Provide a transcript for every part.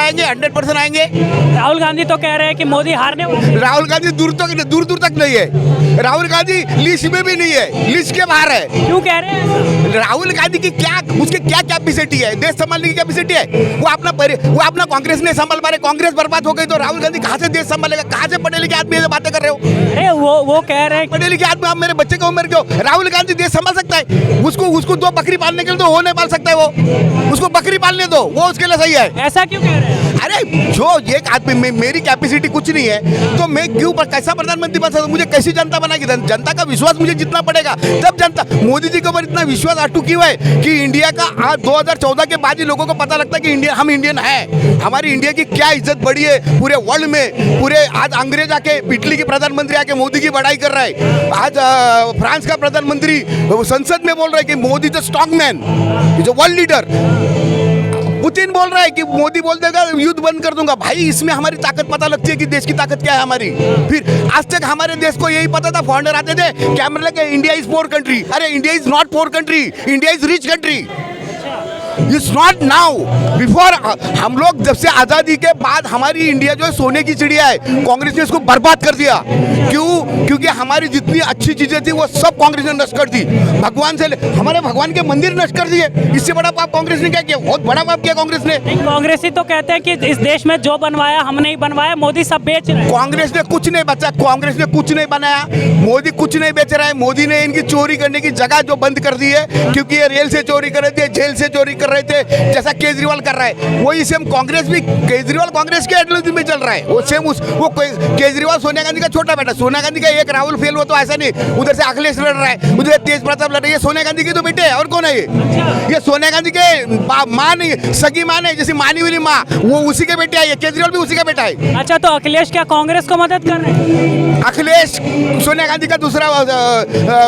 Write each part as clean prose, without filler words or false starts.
आएंगे, 100% आएंगे। राहुल गांधी तो कह रहे हैं कि मोदी हारने वाले हैं। राहुल गांधी दूर तक नहीं है। राहुल गांधी लिस्ट में भी नहीं है, लिस्ट के बाहर है। क्यों कह रहे हैं? राहुल गांधी की उसकी क्या कैपेसिटी है, देश संभालने की कैपेसिटी है? वो अपना कांग्रेस ने संभाल पा रहे, कांग्रेस बर्बाद हो गई तो राहुल गांधी कहाँ से देश संभालेगा? कहाँ से पढ़े लिखे आदमी से बातें कर रहे हो? अरे वो कह रहे हैं पढ़े लिखे आदमी, आप मेरे बच्चे की उम्र के हो। राहुल गांधी देश संभाल सकता है? उसको 2 बकरी पालने के लिए तो वो नहीं पाल सकता है। वो उसको बकरी पालने दो, वो उसके लिए सही है। ऐसा क्यों कह रहे हैं? अरे जो एक आदमी में मेरी कैपेसिटी कुछ नहीं है तो मैं क्यों कैसा प्रधानमंत्री बन सकता हूं? मुझे कैसी जनता बनाएगी? जनता का विश्वास मुझे जितना पड़ेगा तब जनता। मोदी जी के ऊपर इतना विश्वास अटू क्यों है कि इंडिया का आज 2014 के बाद ही लोगों को पता लगता है कि हम इंडियन है। हमारी इंडिया की क्या इज्जत बढ़ी है पूरे वर्ल्ड में। पूरे आज अंग्रेज आके, इटली के प्रधानमंत्री आके मोदी की बड़ाई कर रहा है। आज फ्रांस का प्रधानमंत्री संसद में बोल रहा है कि Modi is a strong man, is a world leader. Putin बोल रहा है कि मोदी बोल देगा युद्ध बंद कर दूंगा। भाई इसमें हमारी ताकत पता लगती है कि देश की ताकत क्या है हमारी। फिर आज तक हमारे देश को यही पता था, फॉरेनर आते थे कैमरा लेके, इंडिया इज पोर कंट्री। अरे India is not poor country, India is rich country. It's not now, before. हम लोग जब से आज़ादी के बाद हमारी इंडिया जो है सोने की चिड़िया है। कांग्रेस ने इसको बर्बाद कर दिया। क्यों? क्योंकि हमारी जितनी अच्छी चीजें थी वो सब कांग्रेस ने नष्ट कर दी। भगवान से हमारे भगवान के मंदिर नष्ट कर दिए। इससे बड़ा पाप कांग्रेस ने क्या किया? बहुत बड़ा पाप किया कांग्रेस ने। कांग्रेस ही तो कहते हैं कि इस देश में जो बनवाया हमने ही बनवाया, मोदी सब बेच रहे हैं। कांग्रेस ने कुछ नहीं बचा, कांग्रेस ने कुछ नहीं बनाया, मोदी कुछ नहीं बेच रहा है। मोदी ने इनकी चोरी करने की जगह जो बंद कर दी है, क्योंकि ये रेल से चोरी कर रहे थे, जेल से चोरी कर रहे थे, जैसा केजरीवाल कर रहा है। वही सेम कांग्रेस भी, केजरीवाल कांग्रेस के एडमिनिस्ट्रेशन में चल रहा है। वो सेम वो केजरीवाल सोनिया गांधी का छोटा बेटा। सोनिया गांधी का एक राहुल फेल हुआ तो ऐसा नहीं, उधर से अखिलेश लड़ रहा है, उधर तेज प्रताप लड़ रही है। सोनिया गांधी की तो बेटे है, और कौन है ये सोनिया गांधी के माँ नहीं, सगी माँ नहीं, जैसे मानी वाली माँ, वो उसी के बेटे है। ये केजरीवाल भी उसी का बेटा है। अच्छा, तो अखिलेश क्या कांग्रेस को मदद कर रहे हैं? अखिलेश सोनिया गांधी का दूसरा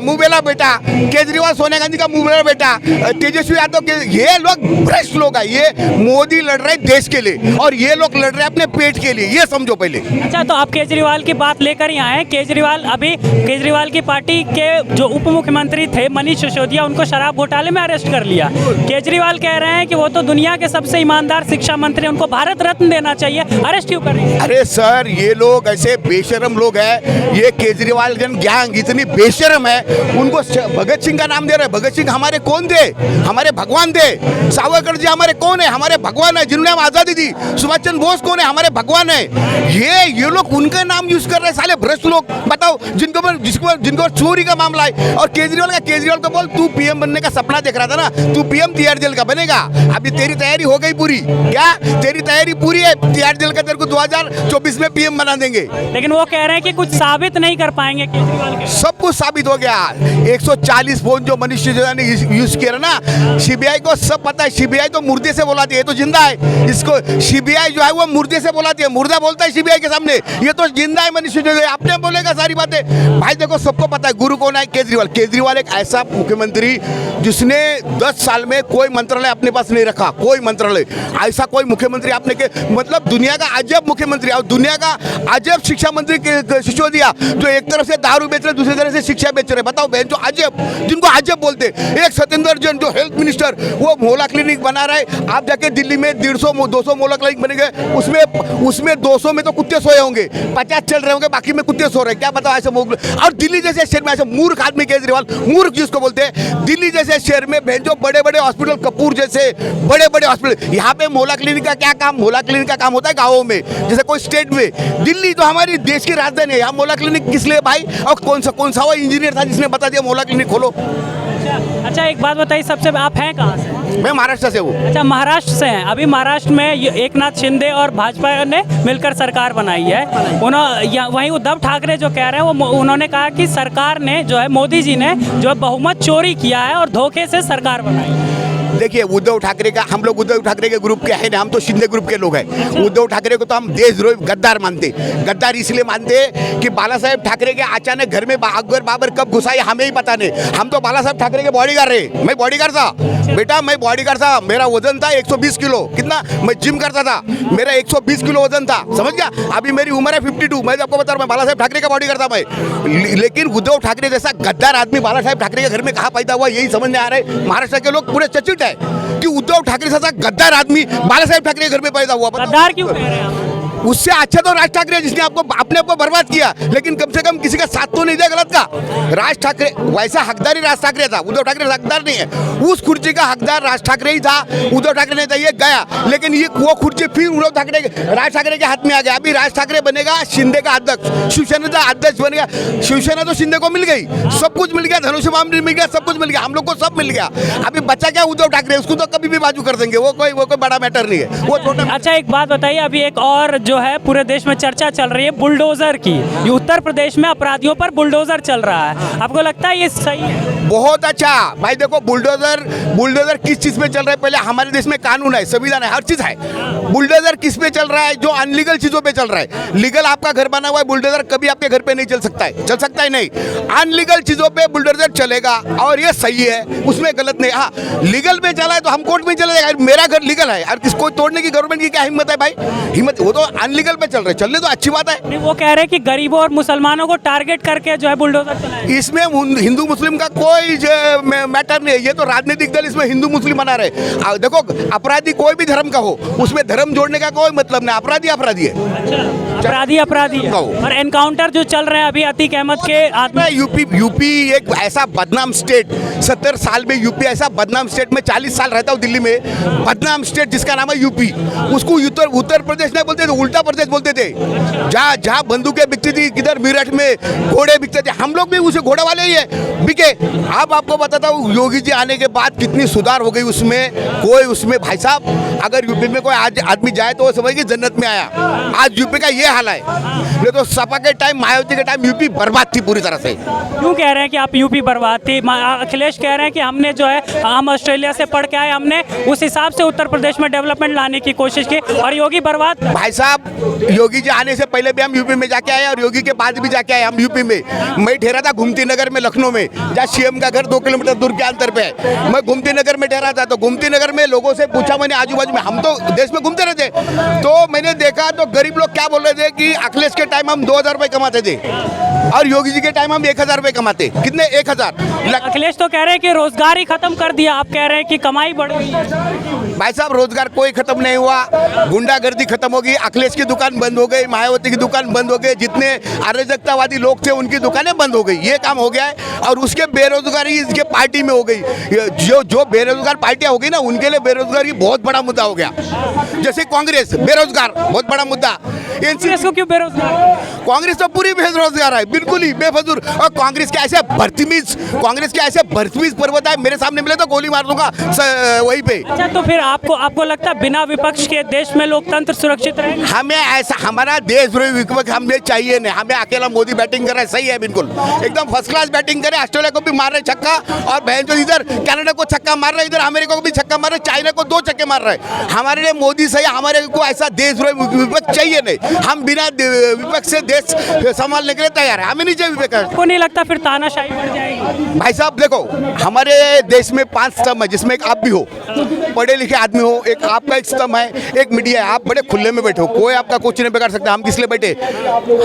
मुंह बेटा, केजरीवाल सोनिया गांधी का मुंह बेटा, तेजस्वी यादव के। ये लोग भ्रष्ट लोग है। ये मोदी लड़ रहे देश के लिए और ये लोग लड़ रहे अपने पेट के लिए, ये समझो पहले। अच्छा, तो आप केजरीवाल की बात लेकर ही आए। केजरीवाल की पार्टी के जो उप मुख्यमंत्री थे मनीष सिसोदिया, उनको शराब घोटाले में अरेस्ट कर लिया। केजरीवाल कह रहे हैं कि वो तो दुनिया के सबसे ईमानदार शिक्षा मंत्री, उनको भारत रत्न देना चाहिए, अरेस्ट क्यों कर रहे हैं? अरे सर, ये लोग ऐसे बेशरम लोग हैं। ये केजरीवाल गैंग इतनी बेशरम है, उनको भगत सिंह का नाम दे रहे। भगत सिंह हमारे कौन थे? हमारे भगवान थे। सावरकर जी हमारे कौन है? हमारे भगवान है, जिन्होंने हम आजादी दी। सुभाष चंद्र बोस कौन है? हमारे भगवान है। ये लोग उनका नाम यूज कर रहे हैं, साले भ्रष्ट लोग। बताओ, जिनको चोरी का मामला है। और केजरीवाल को बोल, तू पीएम बनने का सपना देख रहा था ना, तू पीएम तिहाड़ जेल का बनेगा। अभी तेरी तैयारी हो गई पूरी। क्या तेरी तैयारी पूरी है? तिहाड़ जेल का तेरे को 2024 में पीएम बना देंगे। लेकिन वो कह रहे हैं कि कुछ साबित नहीं कर पाएंगे केजरीवाल के। सब कुछ साबित हो गया। 140 फोन जो मनीष सिसोदिया ने यूज किया ना, सीबीआई को सब पता है। सीबीआई तो मुर्दे से बोलाती है, ये तो जिंदा है। इसको सीबीआई जो है वो मुर्दे से बोलाती है, मुर्दा बोलता है सीबीआई के सामने। ये तो जिंदा है मनीष सिसोदिया, अपने बोलेगा सारी बातें। भाई देखो, सबको पता है गुरु कौन है? केजरीवाल। केजरीवाल एक ऐसा मुख्यमंत्री जिसने 10 साल में कोई मंत्रालय अपने पास नहीं रखा, कोई मंत्रालय। ऐसा कोई मुख्यमंत्री आपने के, मतलब दुनिया का अजब मुख्यमंत्री और दुनिया का अजब शिक्षा मंत्री सिसोदिया, जो एक तरफ से दारू बेच रहे, दूसरी तरफ से शिक्षा बेच रहे। बताओ बहन, जो अजब, जिनको अजब बोलते। एक सत्येंद्र जैन जो हेल्थ मिनिस्टर, वो मोहल्ला क्लिनिक बना रहा है। आप जाके दिल्ली में 150-200 मोहल्ला क्लिनिक बनेंगे, उसमें 200 में तो कुत्ते सोए होंगे, 50 चल रहे होंगे, बाकी में कुत्ते सो रहे हैं। क्या बताओ ऐसे। और दिल्ली जैसे शहर में ऐसे मूर्ख आदमी केजरीवाल, मूर्ख जिसको बोलते हैं, दिल्ली जैसे शहर में जो बड़े बड़े हॉस्पिटल, कपूर जैसे बड़े बड़े हॉस्पिटल, यहाँ पे मोहल्ला क्लिनिक का क्या काम? मोहल्ला क्लिनिक का काम होता है गाँवों में, जैसे कोई स्टेट में। दिल्ली तो हमारी देश की राजधानी है, यहाँ मोहल्ला क्लिनिक किस लिए भाई? और कौन सा वो इंजीनियर था जिसने बता दिया मोहल्ला क्लिनिक खोलो? अच्छा, एक बात बताइए, सबसे आप हैं कहाँ से? मैं महाराष्ट्र से हूँ। अच्छा, महाराष्ट्र से हैं। अभी महाराष्ट्र में एकनाथ शिंदे और भाजपा ने मिलकर सरकार बनाई है। वहीं उद्धव ठाकरे जो कह रहे हैं, वो उन्होंने कहा कि सरकार ने जो है, मोदी जी ने जो है बहुमत चोरी किया है और धोखे से सरकार बनाई है। देखिए, उद्धव ठाकरे का, हम लोग उद्धव ठाकरे के ग्रुप के हैं ना, हम तो शिंदे ग्रुप के लोग हैं। उद्धव ठाकरे को तो हम देशद्रोही गद्दार मानते। गद्दार इसलिए मानते कि बाला साहेब ठाकरे के अचानक घर में अकबर बाबर कब घुसा ये हमें ही पता नहीं। हम तो बाला साहेब ठाकरे के बॉडीगार्ड रहे। मैं बॉडीगार्ड था बेटा, मैं बॉडीगार्ड था। मेरा वजन था 120 किलो। कितना? मैं जिम करता था, मेरा 120 किलो वजन था, समझ गया? अभी मेरी उम्र है 52। मैं आपको बता रहा हूँ, मैं बाला साहेब ठाकरे का बॉडीगार्ड था मैं। लेकिन उद्धव ठाकरे जैसा गद्दार आदमी बाला साहेब ठाकरे के घर में कहाँ पैदा हुआ, यही समझ नहीं आ रहा है। महाराष्ट्र के लोग पूरे चचित है। है कि उद्धव ठाकरे जैसा गद्दार आदमी बाला साहेब ठाकरे के घर में पैदा हुआ? बताओ। गद्दार क्यों कह रहे हैं आप? उससे अच्छा तो राज ठाकरे जिसने आपको अपने आप को बर्बाद किया, लेकिन कम से कम किसी का साथ तो नहीं दिया गलत का। राज ठाकरे वैसा हकदार ही राज ठाकरे था, उद्धव ठाकरे हकदार नहीं है। उस कुर्सी का हकदार राज ठाकरे ही था, उद्धव ठाकरे नहीं था, ये गया। लेकिन ये वो कुर्सी फिर उद्धव ठाकरे राज ठाकरे के हाथ में आ गया। अभी राज ठाकरे बनेगा शिंदे का अध्यक्ष, शिवसेना का अध्यक्ष बनेगा। शिवसेना तो शिंदे को मिल गई, सब कुछ मिल गया, धनुष्यबाण मिल गया, सब कुछ मिल गया, हम लोग को सब मिल गया। अभी बचा क्या उद्धव ठाकरे, उसको तो कभी भी बाजू कर देंगे, वो कोई बड़ा मैटर नहीं है, वो छोटा। अच्छा एक बात बताइए, अभी एक और जो है पूरे देश में चर्चा चल रही है बुलडोजर की। ये उत्तर प्रदेश में अपराधियों पर बुलडोजर चल रहा है, आपको लगता है ये सही है? बहुत अच्छा भाई। देखो बुलडोजर किस चीज में चल रहा है? पहले हमारे देश में कानून है, संविधान है, हर चीज है। बुलडोजर किस पे चल रहा है? जो अनलीगल चीजों पे चल रहा है। लीगल आपका घर बना हुआ है, बुलडोजर कभी आपके घर पे नहीं चल सकता है, चल सकता है नहीं। अनलीगल चीजों पे बुलडोजर चलेगा और ये सही है, उसमें गलत नहीं। हाँ, लीगल पे चला है तो हम कोर्ट में चले जाएगा, मेरा घर लीगल है और किसको तोड़ने की गवर्नमेंट की क्या हिम्मत है भाई? हिम्मत, वो तो अनलीगल पे चल रहे, चलने तो अच्छी बात है। नहीं, वो कह रहे हैं कि गरीबों और मुसलमानों को टारगेट करके जो है बुलडोजर चलाए। इसमें हिंदू मुस्लिम का कोई मैटर नहीं है, ये तो राजनीतिक दल इसमें हिंदू मुस्लिम बना रहे। देखो अपराधी कोई भी धर्म का हो, उसमें धर्म जोड़ने का कोई मतलब नहीं, अपराधी अपराधी है। अपराधी है। और एनकाउंटर जो चल रहे हैं अभी अतीक अहमद के आदमी। यूपी एक ऐसा बदनाम स्टेट, 70 साल में यूपी ऐसा बदनाम स्टेट, में 40 साल रहता हूँ दिल्ली में, बदनाम स्टेट जिसका नाम है यूपी, उसको उत्तर प्रदेश नहीं बोलते थे, उल्टा प्रदेश बोलते थे। जहाँ बंदूकें बिकती थी, किधर मेरठ में घोड़े बिकते थे, हम लोग भी उसे घोड़े वाले ही है, बिके। अब आपको बताता हूँ योगी जी आने के बाद कितनी सुधार हो गई उसमें। कोई उसमें भाई साहब अगर यूपी में कोई आदमी जाए तो वो समझ कि जन्नत में आया। आज यूपी का ये हाल है, नहीं तो सपा के टाइम, मायावती के टाइम यूपी बर्बाद थी पूरी तरह से। क्यों कह रहे हैं कि आप यूपी बर्बाद थी? अखिलेश कह रहे हैं कि हमने जो है हम ऑस्ट्रेलिया से पढ़ के आए, हमने उस हिसाब से उत्तर प्रदेश में डेवलपमेंट लाने की कोशिश की और योगी बर्बाद। भाई साहब योगी जी आने से पहले भी हम यूपी में जाके आए और योगी के बाद भी जाके आए हम यूपी में। मैं ठहरा था घुमती नगर में लखनऊ में, जहाँ सीएम का घर 2 किलोमीटर दूर के अंतर पे है। मैं घुमती नगर में ठहरा था, तो घुमती नगर में लोगों से पूछा मैंने, आजू बाजू में, हम तो देश में घूमते रहते, तो मैंने देखा तो गरीब लोग क्या बोल रहे थे कि अखिलेश के टाइम हम 2000 रुपये कमाते थे और योगी जी के टाइम हम 1000 रुपये कमाते। कितने? 1000। अखिलेश तो कह रहे हैं कि रोजगार ही खत्म कर दिया, आप कह रहे हैं कि कमाई बढ़ गई। भाई साहब रोजगार कोई खत्म नहीं हुआ, गुंडागर्दी खत्म होगी। अखिलेश की दुकान बंद हो गई, मायावती की दुकान बंद हो गई, जितने अराजकतावादी लोग थे उनकी दुकानें बंद हो गई, ये काम हो गया है। और उसके बेरोजगारी इसके पार्टी में हो गई। जो बेरोजगार पार्टियां हो गई ना, उनके लिए बेरोजगारी बहुत बड़ा मुद्दा हो गया। जैसे कांग्रेस बेरोजगार, बहुत बड़ा मुद्दा। कांग्रेस को क्यों बेरोजगार? कांग्रेस तो पूरी बेरोजगार है, बिल्कुल ही बेफजूल। और कांग्रेस के ऐसे बदतमीज पर्वत है, मेरे सामने मिले तो गोली मार दूंगा वहीं पे। अच्छा तो फिर आपको लगता है बिना विपक्ष के देश में लोकतंत्र सुरक्षित रहेगा? हमें ऐसा, हमारा देश विपक्ष हमें चाहिए नहीं। हमें अकेला मोदी बैटिंग कर रहा है, सही है, बिल्कुल एकदम फर्स्ट क्लास बैटिंग करे। ऑस्ट्रेलिया को भी मार रहे छक्का, और बहन जो इधर कनाडा को छक्का मार रहे, इधर अमेरिका को भी छक्का मार रहे, चाइना को 2 छक्के मार रहे। हमारे लिए मोदी सही, हमारे को ऐसा देश विपक्ष चाहिए नहीं। हम बिना विपक्ष से देश संभालने के लिए तैयार है, हमें नहीं चाहिए विपक्ष। को नहीं लगता फिर तानाशाही बढ़ जाएगी? भाई साहब देखो, हमारे देश में 5 स्तंभ है, जिसमें एक आप भी हो, पढ़े लिखे आदमी हो, एक आपका एक स्तंभ है, एक मीडिया है। आप बड़े खुले में बैठे हो, कोई आपका कुछ नहीं बिगाड़ सकता। हम किस लिए बैठे?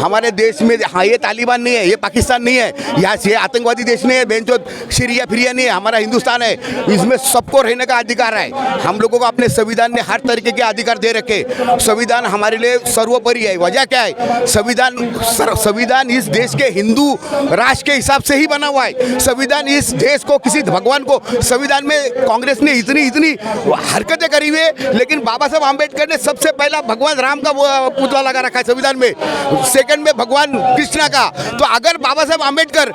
हमारे देश में, हाँ ये तालिबान नहीं है, ये पाकिस्तान नहीं है, यहाँ से आतंकवादी देश नहीं है, बेंचो सीरिया फिरिया नहीं है, हमारा हिंदुस्तान है। इसमें सबको रहने का अधिकार है। हम लोगों को अपने संविधान ने हर तरीके के अधिकार दे रखे। संविधान हमारे लिए सर्वोपरि है। वजह क्या है? संविधान इस देश के हिंदू राष्ट्र के हिसाब से ही बना हुआ है। संविधान इस देश को, किसी भगवान को, संविधान में कांग्रेस ने इतनी हरकतें करी हुई है, लेकिन बाबा साहब आम्बेडकर ने सबसे पहला भगवान राम का पुतला लगा रखा है संविधान में, सेकंड में भगवान कृष्णा का। तो अगर बाबा साहब आम्बेडकर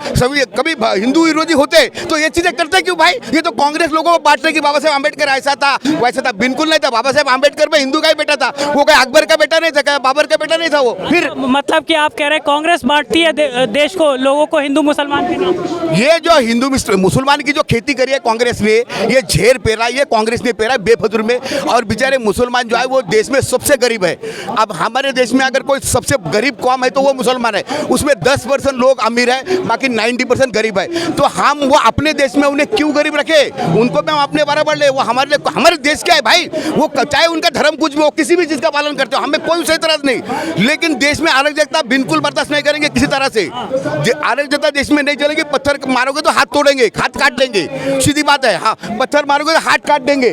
कभी हिंदू विरोधी होते तो ये चीजें करते क्यों भाई? ये तो कांग्रेस लोगों को बांटने की, बाबा साहब आम्बेडकर ऐसा था वैसा था, बिल्कुल नहीं था। बाबा साहब आम्बेडकर में हिंदू का ही बेटा था, वो क्या अकबर का बेटा नहीं था, क्या बाबर का बेटा नहीं था वो? फिर मतलब कि आप कह रहे हैं कांग्रेस बांटती है देश को, लोगों को हिंदू मुसलमान के नाम। ये जो हिंदू मुसलमान की जो खेती करी है कांग्रेस ने, ये झेर पेरा, ये कांग्रेस ने पेरा बेफजूल में। और बेचारे मुसलमान जो है वो देश में सबसे गरीब है। अब हमारे देश में अगर कोई सबसे गरीब कौम है तो वो मुसलमान है। उसमें 10% लोग अमीर है, बाकी 90% गरीब है। तो हम वो अपने देश में उन्हें क्यों गरीब रखे? उनको भी हम अपने बराबर ले। वो हमारे देश क्या है भाई? वो चाहे उनका धर्म कुछ भी हो, किसी भी चीज़ का पालन करते हो, हमें कोई से एतराज नहीं, लेकिन देश में अराजकता बिल्कुल बर्दाश्त नहीं करेंगे किसी तरह से। अराजकता देश में नहीं चलेगी। पत्थर मारोगे तो हाथ तोड़ेंगे, हाथ काट देंगे, सीधी बात है। हाँ, पत्थर मारोगे तो हाथ काट देंगे।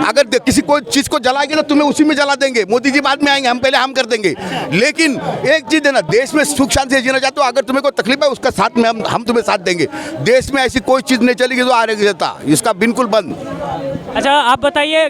अगर किसी कोई चीज़ को जलाएंगे तो तुम्हें उसी में जला देंगे। मोदी जी बाद में आएंगे, हम पहले हम कर देंगे। लेकिन एक चीज़ है ना, देश में सुख शांति से जीना चाहते हो, अगर तुम्हें कोई तकलीफ है उसका साथ में हम तुम्हें साथ देंगे। देश में ऐसी कोई चीज़ नहीं चलेगी जो अराजकता, इसका बिल्कुल बंद। अच्छा, आप बताइए।